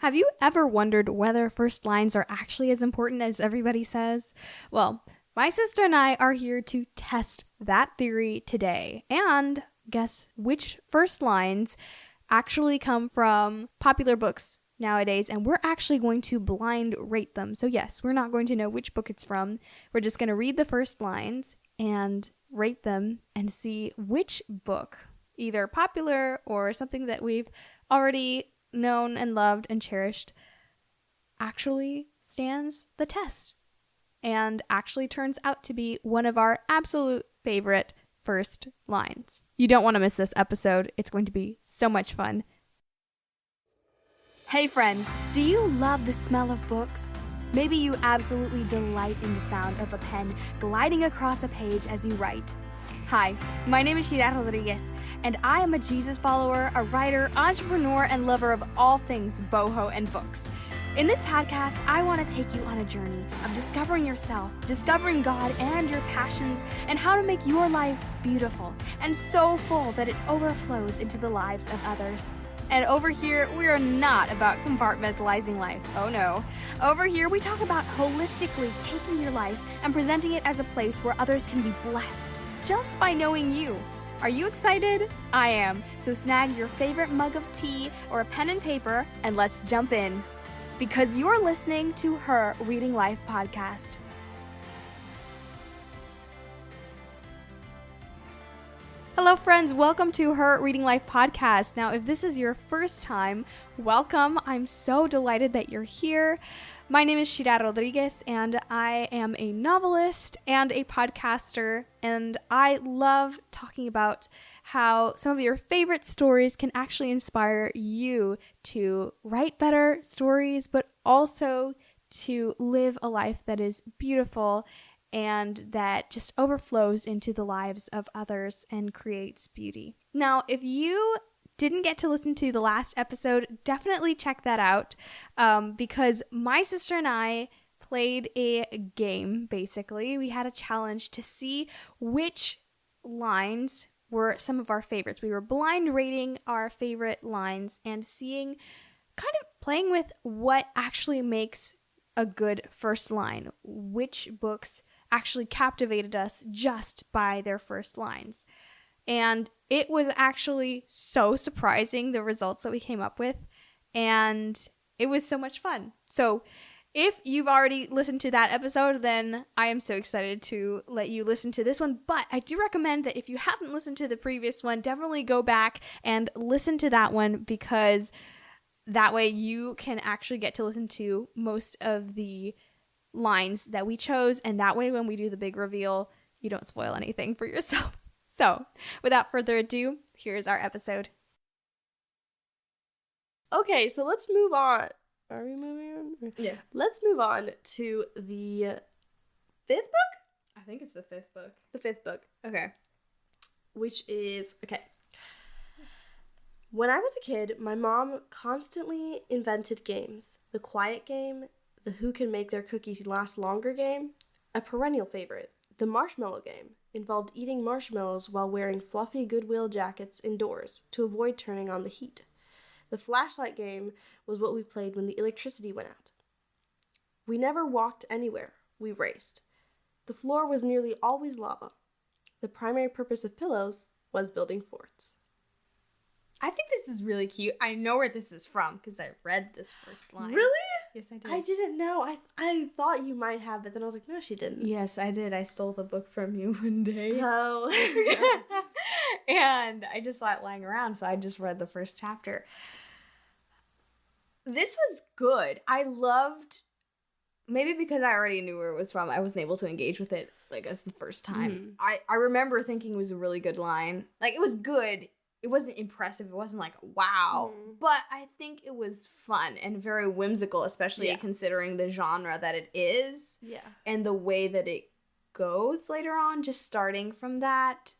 Have you ever wondered whether first lines are actually as important as everybody says? Well, my sister and I are here to test that theory today and guess which first lines actually come from popular books nowadays, and we're actually going to blind rate them. So yes, we're not going to know which book it's from. We're just going to read the first lines and rate them and see which book, either popular or something that we've already known and loved and cherished, actually stands the test and actually turns out to be one of our absolute favorite first lines. You don't want to miss this episode. It's going to be so much fun. Hey friend, do you love the smell of books? Maybe you absolutely delight in the sound of a pen gliding across a page as you write. Hi, my name is Shira Rodriguez, and I am a Jesus follower, a writer, entrepreneur, and lover of all things boho and books. In this podcast, I want to take you on a journey of discovering yourself, discovering God and your passions, and how to make your life beautiful and so full that it overflows into the lives of others. And over here, we are not about compartmentalizing life. Oh no. Over here, we talk about holistically taking your life and presenting it as a place where others can be blessed just by knowing you. Are you excited? I am. So snag your favorite mug of tea or a pen and paper and let's jump in. Because you're listening to Her Reading Life podcast. Hello friends, welcome to Her Reading Life podcast. Now, if this is your first time, welcome. I'm so delighted that you're here. My name is Shira Rodriguez, and I am a novelist and a podcaster, and I love talking about how some of your favorite stories can actually inspire you to write better stories, but also to live a life that is beautiful and that just overflows into the lives of others and creates beauty. Now, if you didn't get to listen to the last episode, definitely check that out because my sister and I played a game, basically. We had a challenge to see which lines were some of our favorites. We were blind rating our favorite lines and seeing, kind of playing with what actually makes a good first line, which books actually captivated us just by their first lines. And it was actually so surprising, the results that we came up with, and it was so much fun. So if you've already listened to that episode, then I am so excited to let you listen to this one. But I do recommend that if you haven't listened to the previous one, definitely go back and listen to that one, because that way you can actually get to listen to most of the lines that we chose, and that way when we do the big reveal, you don't spoil anything for yourself. So, without further ado, here's our episode. Okay, so let's move on. Are we moving on? Yeah. Let's move on to the fifth book? I think it's the fifth book. The fifth book. Okay. Which is, okay. When I was a kid, my mom constantly invented games. The quiet game, the who can make their cookies last longer game, a perennial favorite, the marshmallow game, involved eating marshmallows while wearing fluffy Goodwill jackets indoors to avoid turning on the heat. The flashlight game was what we played when the electricity went out. We never walked anywhere, we raced. The floor was nearly always lava. The primary purpose of pillows was building forts. I think this is really cute. I know where this is from because I read this first line. Really? Yes, I did. I didn't know. I thought you might have, but then I was like, no, she didn't. Yes, I did. I stole the book from you one day. Oh. And I just saw it lying around, so I just read the first chapter. This was good. I loved, maybe because I already knew where it was from, I wasn't able to engage with it like as the first time. Mm-hmm. I remember thinking it was a really good line. Like, it was good. It wasn't impressive. It wasn't like, wow. But I think it was fun and very whimsical, especially considering the genre that it is. Yeah. And the way that it goes later on, just starting from that.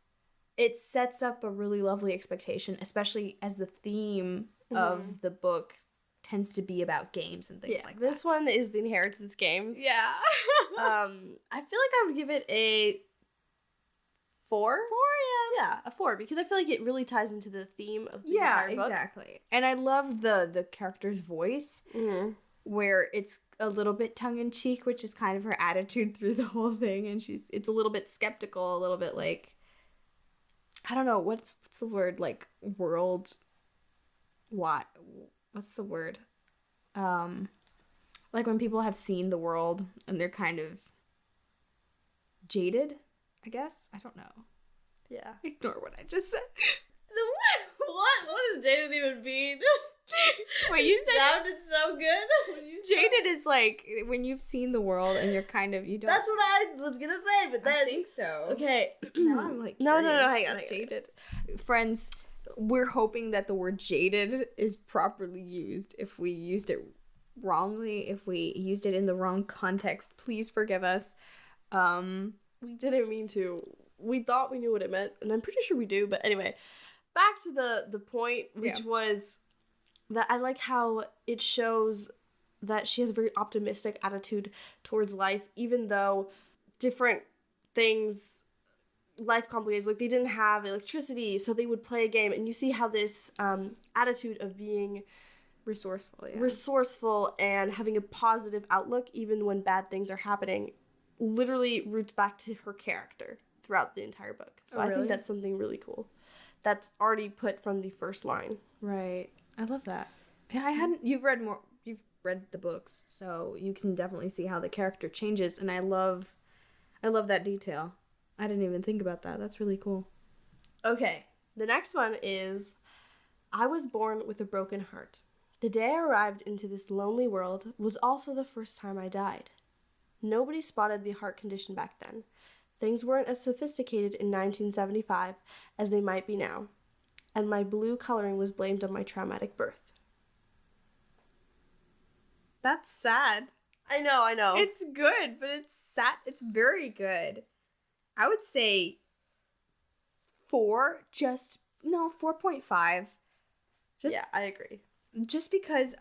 It sets up a really lovely expectation, especially as the theme of the book tends to be about games and things like that. This one is the inheritance games. Yeah. I feel like I would give it a 4. 4, yeah, a 4, because I feel like it really ties into the theme of the entire book. Yeah, exactly. And I love the character's voice, where it's a little bit tongue-in-cheek, which is kind of her attitude through the whole thing, and it's a little bit skeptical, a little bit like, I don't know, what's the word, like, what's the word? Like when people have seen the world and they're kind of jaded, I guess? I don't know. Yeah. Ignore what I just said. What does jaded even mean? Wait, you said... sounded so good. Jaded is like when you've seen the world and you're kind of, you don't... That's what I was gonna say, but then... I think so. Okay. Now I'm like No, curious. hang on. Jaded. Friends, we're hoping that the word jaded is properly used. If we used it wrongly, if we used it in the wrong context, please forgive us. We didn't mean to. We thought we knew what it meant, and I'm pretty sure we do, but anyway. Back to the point, which was that I like how it shows that she has a very optimistic attitude towards life, even though different things, life complicated. Like, they didn't have electricity, so they would play a game, and you see how this attitude of being resourceful and having a positive outlook, even when bad things are happening, literally roots back to her character throughout the entire book. So I think that's something really cool. That's already put from the first line. Right. I love that. Yeah, you've read the books, so you can definitely see how the character changes, and I love that detail. I didn't even think about that. That's really cool. Okay. The next one is, I was born with a broken heart. The day I arrived into this lonely world was also the first time I died. Nobody spotted the heart condition back then. Things weren't as sophisticated in 1975 as they might be now, and my blue coloring was blamed on my traumatic birth. That's sad. I know. It's good, but it's sad. It's very good. I would say 4.5. Yeah, I agree. Just because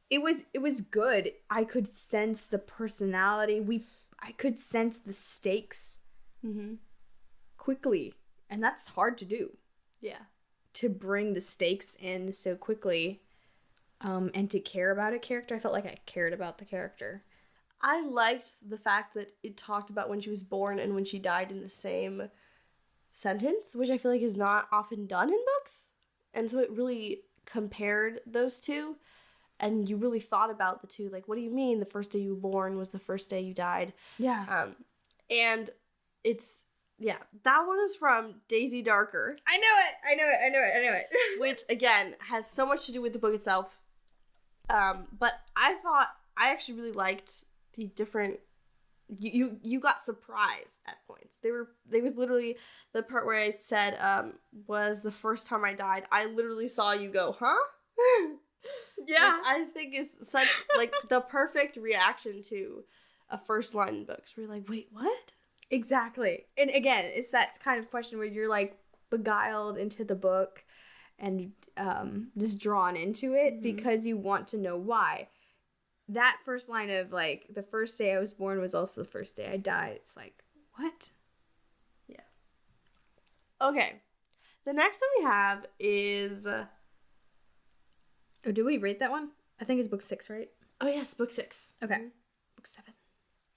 it was good. I could sense the personality. I could sense the stakes quickly, and that's hard to do. Yeah. To bring the stakes in so quickly, and to care about a character. I felt like I cared about the character. I liked the fact that it talked about when she was born and when she died in the same sentence, which I feel like is not often done in books. And so it really compared those two. And you really thought about the two. Like, what do you mean the first day you were born was the first day you died? Yeah. And it's, that one is from Daisy Darker. I know it. Which, again, has so much to do with the book itself. But I actually really liked the different, you got surprised at points. They was literally the part where I said, was the first time I died. I literally saw you go, huh? Yeah. Which I think is such, like, the perfect reaction to a first line in books. Where you're like, wait, what? Exactly. And again, it's that kind of question where you're, like, beguiled into the book and just drawn into it because you want to know why. That first line of, like, the first day I was born was also the first day I died. It's like, what? Yeah. Okay. The next one we have is... Oh, do we rate that one? I think it's book 6, right? Oh, yes, book 6. Okay. Book 7.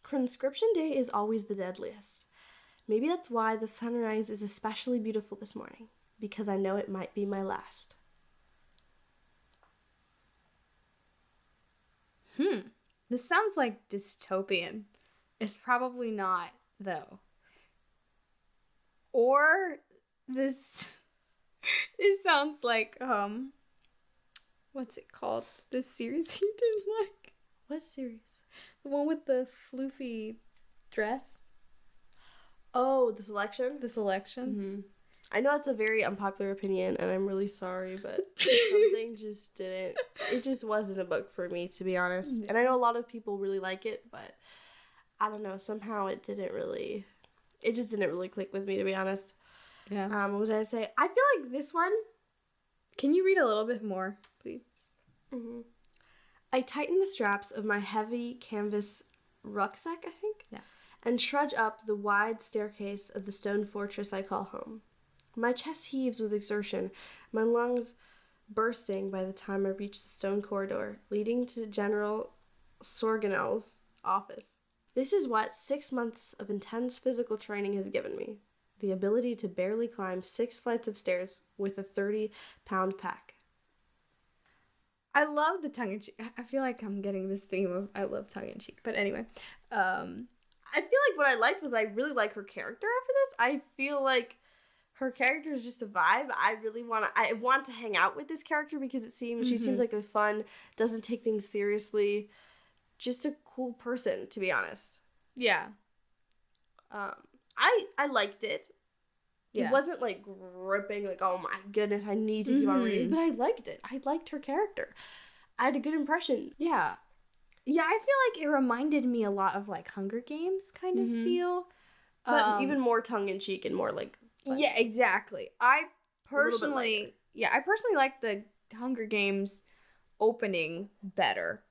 Conscription Day is always the deadliest. Maybe that's why the sunrise is especially beautiful this morning, because I know it might be my last. This sounds like dystopian. It's probably not, though. Or this... It sounds like, what's it called? The series you didn't like? What series? The one with the floofy dress? Oh, The Selection? The Selection? Mm-hmm. I know it's a very unpopular opinion, and I'm really sorry, but something just didn't... It just wasn't a book for me, to be honest. No. And I know a lot of people really like it, but I don't know. Somehow it just didn't really click with me, to be honest. Yeah. What was I going to say? I feel like this one... Can you read a little bit more, please? Mm-hmm. I tightened the straps of my heavy canvas rucksack, I think. Yeah. and trudge up the wide staircase of the stone fortress I call home. My chest heaves with exertion, my lungs bursting by the time I reach the stone corridor leading to General Sorganel's office. This is what 6 months of intense physical training has given me. The ability to barely climb 6 flights of stairs with a 30-pound pack. I love the tongue-in-cheek. I feel like I'm getting this theme of I love tongue-in-cheek. But anyway. I feel like what I liked was I really like her character after this. I feel like her character is just a vibe. I want to hang out with this character because she seems like a fun, doesn't take things seriously, just a cool person, to be honest. Yeah. I liked it. Yeah. It wasn't like gripping, like, oh my goodness, I need to keep on reading, but I liked it. I liked her character. I had a good impression. Yeah. Yeah, I feel like it reminded me a lot of like Hunger Games kind of feel. But even more tongue-in-cheek and more like... Yeah, exactly. I personally like the Hunger Games opening better,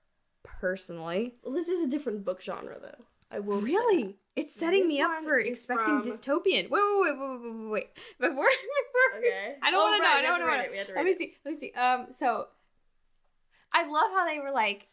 personally. Well, this is a different book genre, though. I will Really? say. It's setting me up for expecting dystopian. Wait. Before. Okay. I don't want to know. I don't want to know. Let me see. So I love how they were like,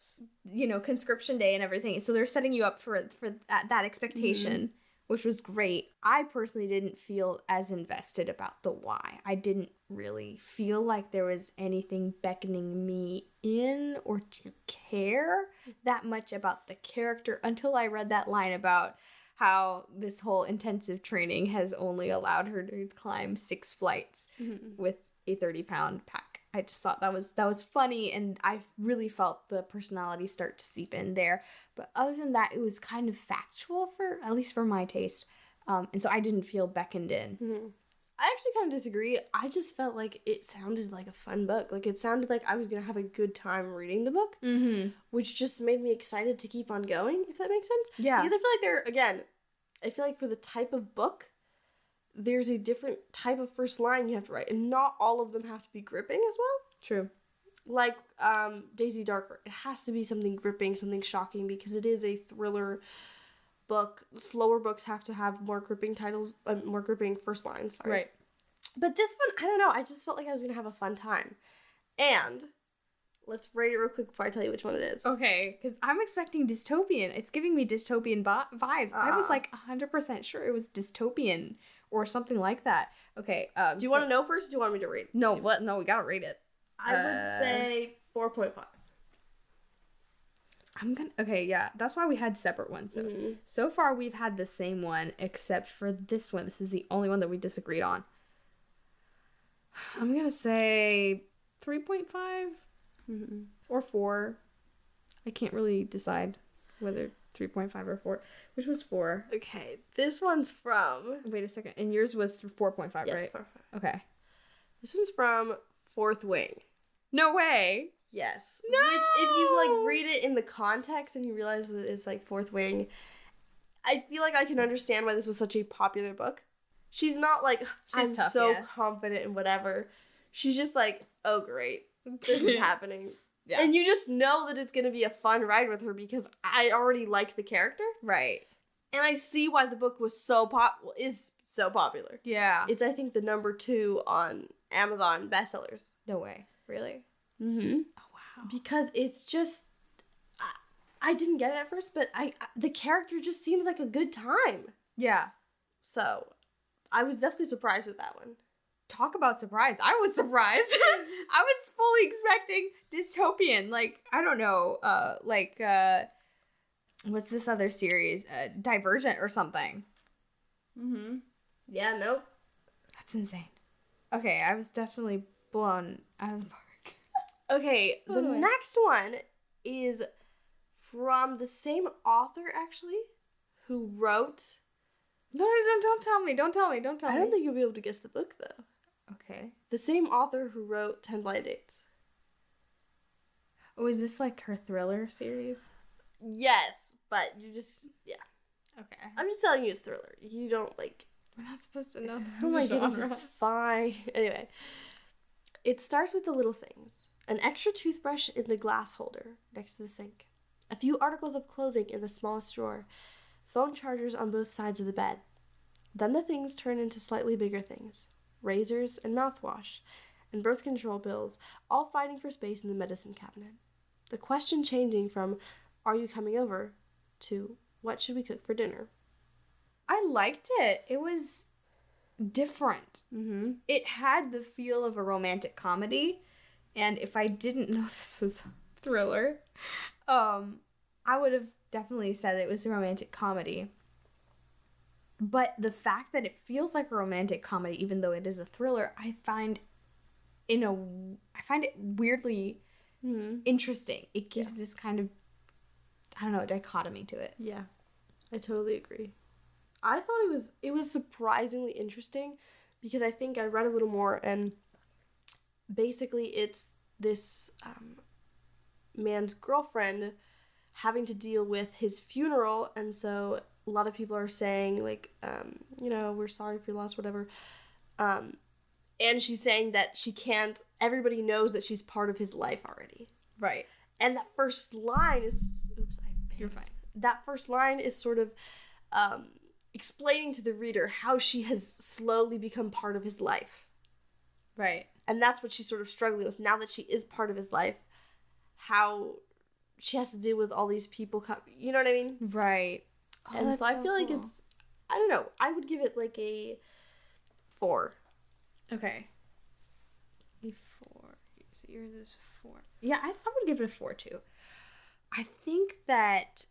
conscription day and everything. So they're setting you up for that expectation, which was great. I personally didn't feel as invested about the why. I didn't really feel like there was anything beckoning me in or to care that much about the character until I read that line about how this whole intensive training has only allowed her to climb 6 flights with a 30-pound pack. I just thought that was funny, and I really felt the personality start to seep in there. But other than that, it was kind of factual, at least for my taste. And so I didn't feel beckoned in. I actually kind of disagree. I just felt like it sounded like a fun book. Like, it sounded like I was going to have a good time reading the book, which just made me excited to keep on going, if that makes sense. Yeah. Because I feel like for the type of book, there's a different type of first line you have to write, and not all of them have to be gripping as well. True. Like Daisy Darker, it has to be something gripping, something shocking, because it is a thriller book. Slower books have to have more gripping titles, more gripping first lines. Sorry. Right. But this one, I don't know. I just felt like I was gonna have a fun time. And let's rate it real quick before I tell you which one it is. Okay, because I'm expecting dystopian. It's giving me dystopian vibes. I was like 100% sure it was dystopian or something like that. Okay. Do you want to know first, or do you want me to rate it? No, No, we gotta rate it. I would say 4.5. Okay, yeah. That's why we had separate ones. So far we've had the same one, except for this one. This is the only one that we disagreed on. I'm gonna say 3.5 or 4. I can't really decide whether 3.5 or 4. Which was 4? Okay, this one's from... Wait a second. And yours was 4.5, yes, right? 4.5. Okay. This one's from Fourth Wing. No way! Yes. No! Which, if you, read it in the context and you realize that it's, Fourth Wing, I feel like I can understand why this was such a popular book. She's not, I'm tough, so yeah. confident in whatever. She's just oh, great. This is happening. Yeah. And you just know that it's going to be a fun ride with her because I already like the character. Right. And I see why the book was is so popular. Yeah. It's, I think, the number 2 on Amazon bestsellers. No way. Really? Mm-hmm. Oh, wow. Because it's just... I didn't get it at first, but the character just seems like a good time. Yeah. So, I was definitely surprised with that one. Talk about surprise. I was surprised. I was fully expecting dystopian. I don't know. What's this other series? Divergent or something. Mm-hmm. Yeah, nope. That's insane. Okay, I was definitely blown out of the park. Okay, the next one is from the same author, actually, who wrote... No, don't tell me. Don't tell me. I don't think you'll be able to guess the book, though. Okay. The same author who wrote 10 Blind Dates. Oh, is this her thriller series? Yes, but you just... Yeah. Okay. I'm just telling you it's thriller. You don't, We're not supposed to know the Oh my genre. goodness, it's fine. Anyway. It starts with the little things. An extra toothbrush in the glass holder next to the sink. A few articles of clothing in the smallest drawer. phone chargers on both sides of the bed. Then the things turn into slightly bigger things. Razors and mouthwash, and birth control pills, all fighting for space in the medicine cabinet. The question changing from, "Are you coming over?" to, "What should we cook for dinner?" I liked it. It was different. Mm-hmm. It had the feel of a romantic comedy, and if I didn't know this was a thriller, I would have definitely said it was a romantic comedy. But the fact that it feels like a romantic comedy, even though it is a thriller, I find it weirdly interesting. It gives this kind of, I don't know, dichotomy to it. Yeah, I totally agree. I thought it was surprisingly interesting because I think I read a little more, and basically it's this man's girlfriend having to deal with his funeral, and so a lot of people are saying, like, we're sorry for your loss, whatever. And she's saying that she can't, everybody knows that she's part of his life already. Right. And that first line is, You're fine. That first line is sort of explaining to the reader how she has slowly become part of his life. Right. And that's what she's sort of struggling with now that she is part of his life. How she has to deal with all these people you know what I mean? Right. Oh, And so I feel like cool. it's, I don't know, I would give it like a 4. Okay. A 4. So yours is 4. Yeah, I would give it a 4 too. I think that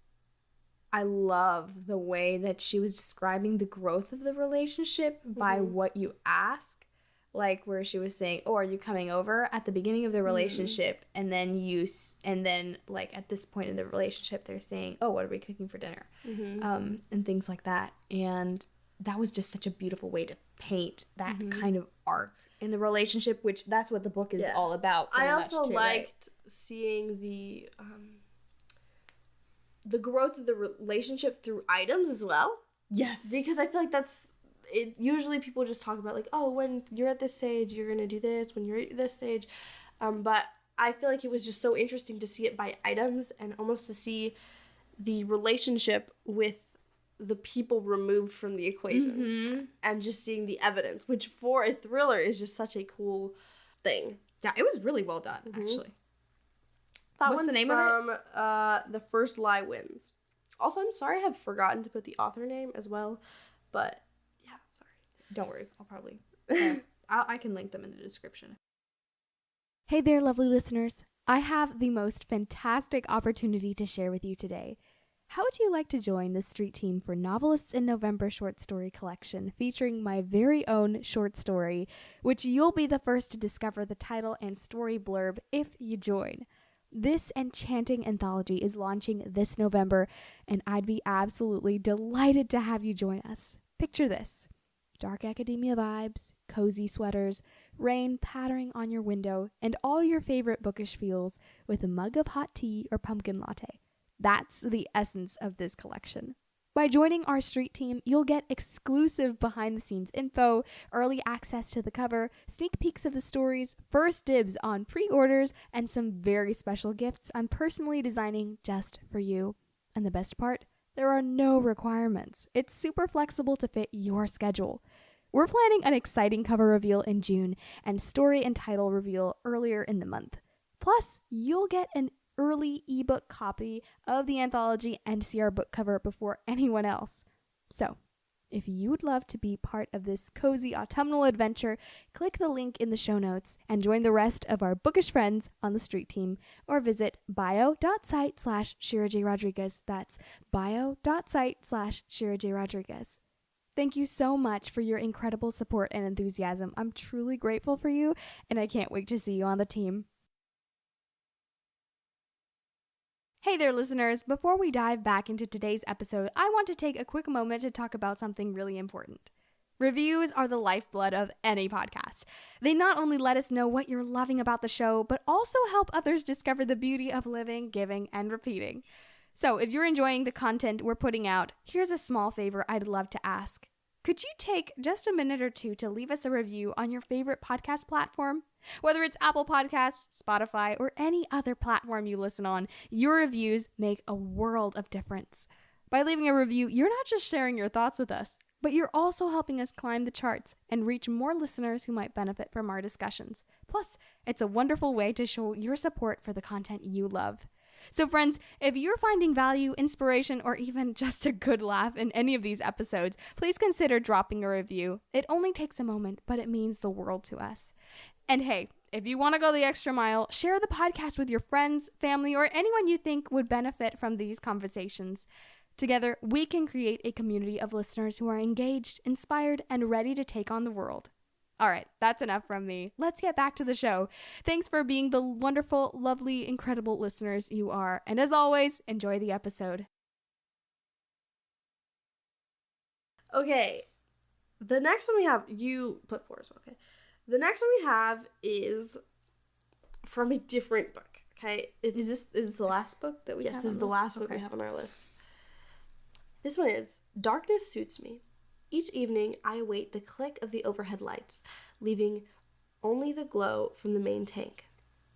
I love the way that she was describing the growth of the relationship by what you ask. Like where she was saying, "Oh, are you coming over?" at the beginning of the relationship, and then like at this point in the relationship, they're saying, "Oh, what are we cooking for dinner?" And things like that. And that was just such a beautiful way to paint that kind of arc in the relationship, which that's what the book is all about. I also liked seeing the growth of the relationship through items as well. Yes, Because I feel like that's it. Usually people just talk about like, oh, when you're at this stage, you're gonna do this. When you're at this stage, but I feel like it was just so interesting to see it by items and almost to see the relationship with the people removed from the equation and just seeing the evidence, which for a thriller is just such a cool thing. yeah, it was really well done actually. That What's one's the name from, of it? The First Lie Wins. Also, I'm sorry I have forgotten to put the author name as well, but yeah, sorry. Don't worry, I'll probably I can link them in the description. Hey there, lovely listeners. I have the most fantastic opportunity to share with you today. How would you like to join the street team for Novelists in November short story collection featuring my very own short story, which you'll be the first to discover the title and story blurb if you join? This enchanting anthology is launching this November, and I'd be absolutely delighted to have you join us. Picture this: dark academia vibes, cozy sweaters, rain pattering on your window, and all your favorite bookish feels with a mug of hot tea or pumpkin latte. That's the essence of this collection. By joining our street team, you'll get exclusive behind-the-scenes info, early access to the cover, sneak peeks of the stories, first dibs on pre-orders, and some very special gifts I'm personally designing just for you. And the best part? There are no requirements. It's super flexible to fit your schedule. We're planning an exciting cover reveal in June and story and title reveal earlier in the month. Plus, you'll get an early ebook copy of the anthology and see our book cover before anyone else. So, if you would love to be part of this cozy autumnal adventure, click the link in the show notes and join the rest of our bookish friends on the street team, or visit bio.site/ShiraJRodriguez. That's bio.site/ShiraJRodriguez. Thank you so much for your incredible support and enthusiasm. I'm truly grateful for you, and I can't wait to see you on the team. Hey there, listeners. Before we dive back into today's episode, I want to take a quick moment to talk about something really important. Reviews are the lifeblood of any podcast. They not only let us know what you're loving about the show, but also help others discover the beauty of living, giving, and repeating. So if you're enjoying the content we're putting out, here's a small favor I'd love to ask. Could you take just a minute or two to leave us a review on your favorite podcast platform? Whether it's Apple Podcasts, Spotify, or any other platform you listen on, your reviews make a world of difference. By leaving a review, you're not just sharing your thoughts with us, but you're also helping us climb the charts and reach more listeners who might benefit from our discussions. Plus, it's a wonderful way to show your support for the content you love. So friends, if you're finding value, inspiration, or even just a good laugh in any of these episodes, please consider dropping a review. It only takes a moment, but it means the world to us. And hey, if you want to go the extra mile, share the podcast with your friends, family, or anyone you think would benefit from these conversations. Together, we can create a community of listeners who are engaged, inspired, and ready to take on the world. All right, that's enough from me. Let's get back to the show. Thanks for being the wonderful, lovely, incredible listeners you are. And as always, enjoy the episode. Okay, the next one we have, you put 4 as well, okay? The next one we have is from a different book, okay? Is this the last book that we have? Yes, this is the last book we have on our list. This one is Darkness Suits Me. Each evening, I await the click of the overhead lights, leaving only the glow from the main tank.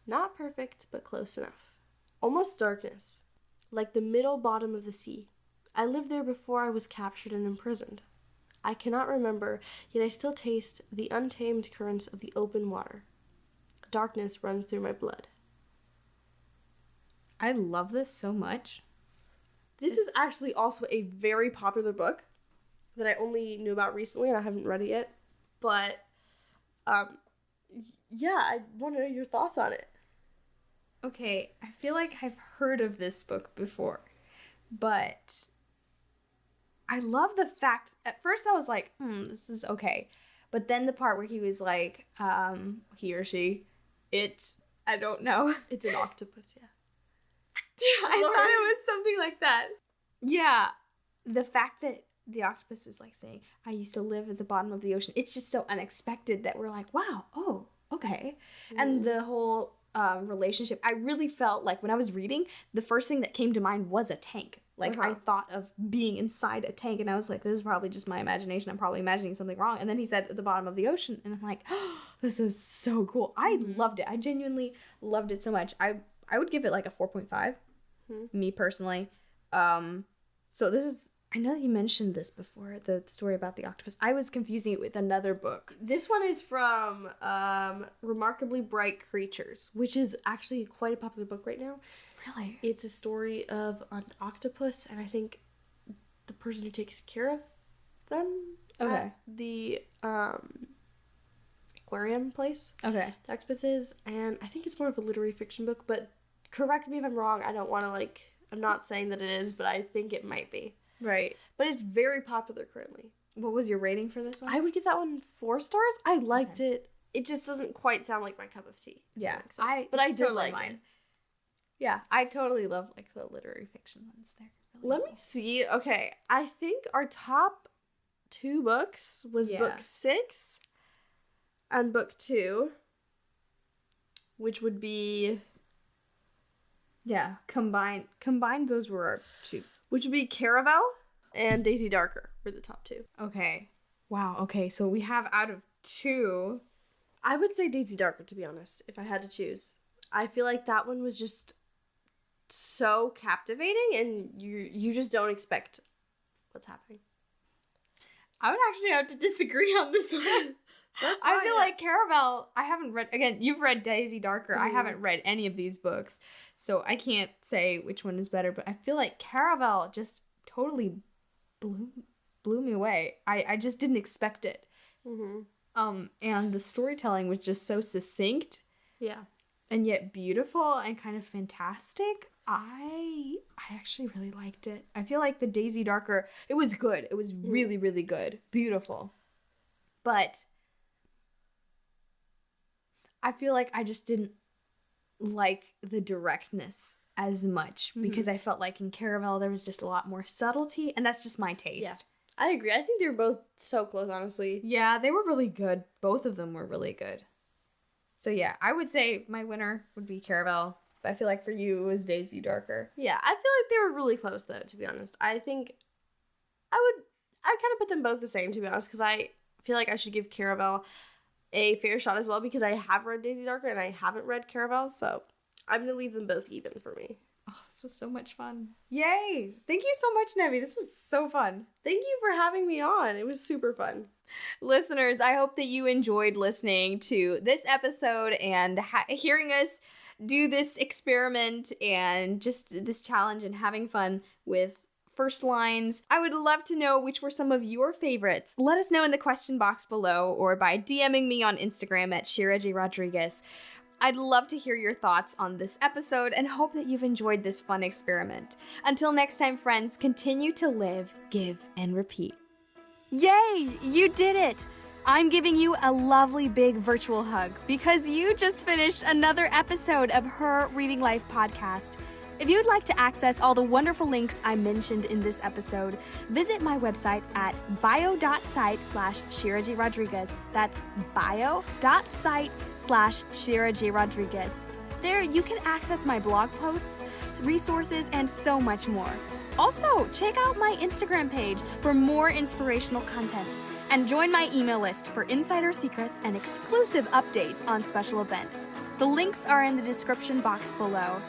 Not perfect, but close enough. Almost darkness, like the middle bottom of the sea. I lived there before I was captured and imprisoned. I cannot remember, yet I still taste the untamed currents of the open water. Darkness runs through my blood. I love this so much. This is actually also a very popular book that I only knew about recently and I haven't read it yet. But, yeah, I want to know your thoughts on it. Okay, I feel like I've heard of this book before, but I love the fact, at first I was like, this is okay. But then the part where he was like, he or she, I don't know. It's an octopus, yeah. I thought it was something like that. Yeah. The fact that the octopus was like saying, I used to live at the bottom of the ocean. It's just so unexpected that we're like, wow, oh, okay. And the whole relationship, I really felt like when I was reading, the first thing that came to mind was a tank. Like, I thought of being inside a tank, and I was like, this is probably just my imagination. I'm probably imagining something wrong. And then he said at the bottom of the ocean, and I'm like, oh, this is so cool. I loved it. I genuinely loved it so much. I would give it like a 4.5, me personally. So this is, I know you mentioned this before, the story about the octopus. I was confusing it with another book. This one is from Remarkably Bright Creatures, which is actually quite a popular book right now. Really? It's a story of an octopus, and I think the person who takes care of them at the aquarium place. Okay. The octopus is, and I think it's more of a literary fiction book, but correct me if I'm wrong. I don't want to, I'm not saying that it is, but I think it might be. Right. But it's very popular currently. What was your rating for this one? I would give that one 4 stars. I liked it. It just doesn't quite sound like my cup of tea. Yeah. But I did like it. Yeah, I totally love the literary fiction ones. They're really Let me see. Okay, I think our top 2 books was book 6 and book 2, which would be combined those were our 2. Which would be Caravel and Daisy Darker were the top 2. Okay. Wow. Okay, so we have out of 2. I would say Daisy Darker, to be honest, if I had to choose. I feel like that one was just so captivating, and you just don't expect what's happening. I would actually have to disagree on this one. I feel like Caravel, I haven't read, again, you've read Daisy Darker. I haven't read any of these books, so I can't say which one is better, but I feel like Caravel just totally blew me away. I just didn't expect it. And the storytelling was just so succinct. Yeah. And yet beautiful and kind of fantastic. I actually really liked it. I feel like the Daisy Darker, it was good. It was really, really good. Beautiful. But I feel like I just didn't like the directness as much because I felt like in Caravel there was just a lot more subtlety, and that's just my taste. Yeah. I agree. I think they were both so close, honestly. Yeah, they were really good. Both of them were really good. So yeah, I would say my winner would be Caravel, but I feel like for you it was Daisy Darker. Yeah, I feel like they were really close though, to be honest. I think I kind of put them both the same, to be honest, because I feel like I should give Caravel a fair shot as well, because I have read Daisy Darker and I haven't read Caravel, so I'm going to leave them both even for me. Oh, this was so much fun. Yay! Thank you so much, Nevi. This was so fun. Thank you for having me on. It was super fun. Listeners, I hope that you enjoyed listening to this episode and hearing us do this experiment and just this challenge and having fun with first lines. I would love to know which were some of your favorites. Let us know in the question box below or by DMing me on Instagram at Shira J. Rodriguez. I'd love to hear your thoughts on this episode and hope that you've enjoyed this fun experiment. Until next time, friends, continue to live, give, and repeat. Yay! You did it! I'm giving you a lovely big virtual hug because you just finished another episode of Her Reading Life podcast. If you'd like to access all the wonderful links I mentioned in this episode, visit my website at bio.site/Shira J. Rodriguez. That's bio.site/Shira J. Rodriguez. There you can access my blog posts, resources, and so much more. Also, check out my Instagram page for more inspirational content and join my email list for insider secrets and exclusive updates on special events. The links are in the description box below.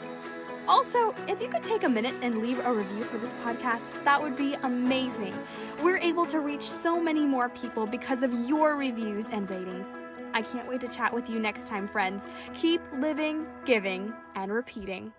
Also, if you could take a minute and leave a review for this podcast, that would be amazing. We're able to reach so many more people because of your reviews and ratings. I can't wait to chat with you next time, friends. Keep living, giving, and repeating.